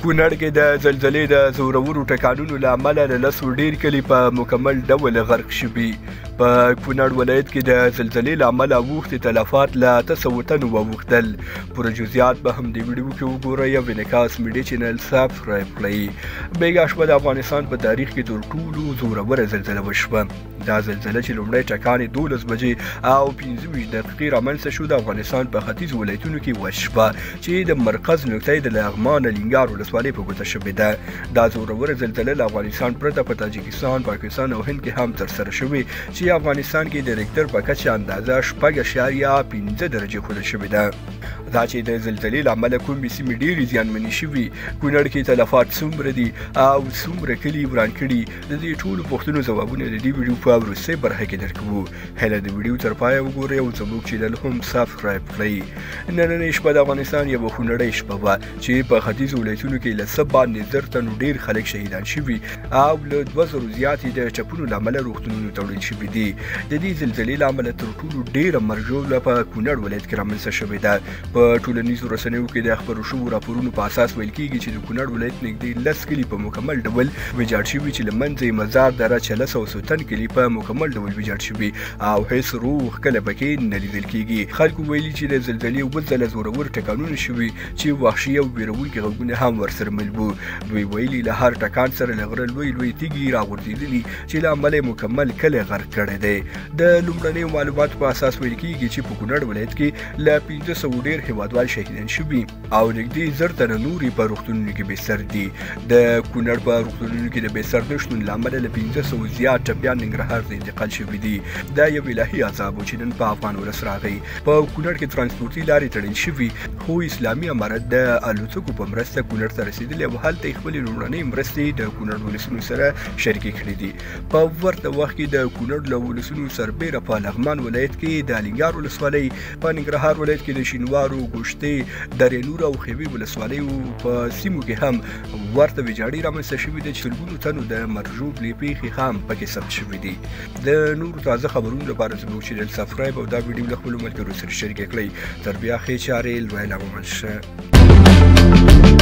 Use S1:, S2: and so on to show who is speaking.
S1: کونړ کې د زلزلې د زورورو ټکانونو له امله له لسو ډېر کلي په مکمل ډول غرق شوي. په کونړ ولایت کې د زلزلې له امله اوښتې تلفات له 800 تنو واوښتل. پوره جزئیات به هم د ویډیو کې وګورئ او انعکاس میډیا چینل سبسکرایب کړئ. بیګا شپه د افغانستان په تاریخ کې تر ټولو زوروره زلزله وشوه. دا زلزله چې لومړی ټکان 12 بجې او 25 دقیقې رامنځته شو د افغانستان په ختیځ ولایتونو کې وشوه چې د مرکز نقطه د لغمان لنګار ولسوالۍ په ګوته شوې ده. دا زوروره زلزله له افغانستان پرته په تاجکستان، پاکستان او هند کې هم ترسره شوې چې افغانستان کې د ریکټر په کچه اندازه 6.5 درجې ښودل شوې ده. دا چې د زلزلې له امله کومې سیمې ډېرې زیانمنې شوي، کونړ کې تلفات څومره دي او څومره کلي وران کړي، د دې ټولو پوښتنو ځوابونه د دې ویډیو په وروستۍ برخه کې درکوو. هیله د ویډیو تر پایه وګورئ او زموږ چینل هم سبسکرایب کړئ. نننۍ شپه د افغانستان یوه خونړۍ شپه وه چې په ختیځو ولایتونو کې له 100 باندې زر تنو ډېر خلک شهیدان شوي او له 2000 زیاتې د چپونو له امله روغتونونو ته وړل شوي دي. د دې زلزلې له امله تر ټولو ډېره مرګ ژوبله په کونړ ولایت کې رامنځته شوې ده. په ټولنیزو رسنیو کې د خپرو شوو راپورونو په اساس ویل کېږي چې د کونړ ولایت نږدې 10 کلي په مکمل ډول ویجاړ شوي چې له منځه یې مزار دره 400 کلي په مکمل ډول ویجاړ شوي او هیڅ روغ کلی پکې نه لیدل کېږي. خلکو ویلي چې د زلزلې اووه ځله زورور ټکانونه شوي چې وحشي او ویرونکي غږونه هم ورسره مل وو. دوی ویلي له هر ټکان سره له غره لوی لوی تیږې راغورځېدلي چې له امله یې مکمل کلی غرق کړی دی. د لومړنیو معلوماتو په اساس ویل کېږي چې په کونړ ولایت کې له 1500 ډېر هېوادوال شهیدان شوي او نږدې 1000 تنه نور په روغتونونو کې بستر دي. د کونړ په روغتونونو کې د بستر نشتون له امله له 1500 زیات ټپیان ننګرهار ته انتقال شوي دي. دا یو الهي عذاب و چې نن په افغان ولس راغی. په کونړ کې ترانسپورتي لارې تړل شوي خو اسلامي امارت د الوتکو په مرسته کونړ ته رسېدلي او هلته یې خپلې لومړنۍ مرستې د کونړ ولسونو سره شریکې کړي دي. په ورته وخت کې د کونړ له ولسونو سربیره په لغمان ولایت کې د لنګار ولسوالۍ، په ننګرهار ولایت کې د شینوارو، ګوشتې، درې نور او خیوي ولسوالیو په سیمو کې هم ورته ویجاړۍ رامنځته شوې ده چې سلګونو تنو د مرګ ژوبلې پیښې هم پکې ثبت شوي دي. د نورو تازه خبرونو لپاره زموږ چینل سبسکرایب او دا ویډیو له خپلو ملګرو سره شریک کړئ. تر بیا ښې چارې لویه لغمان شه.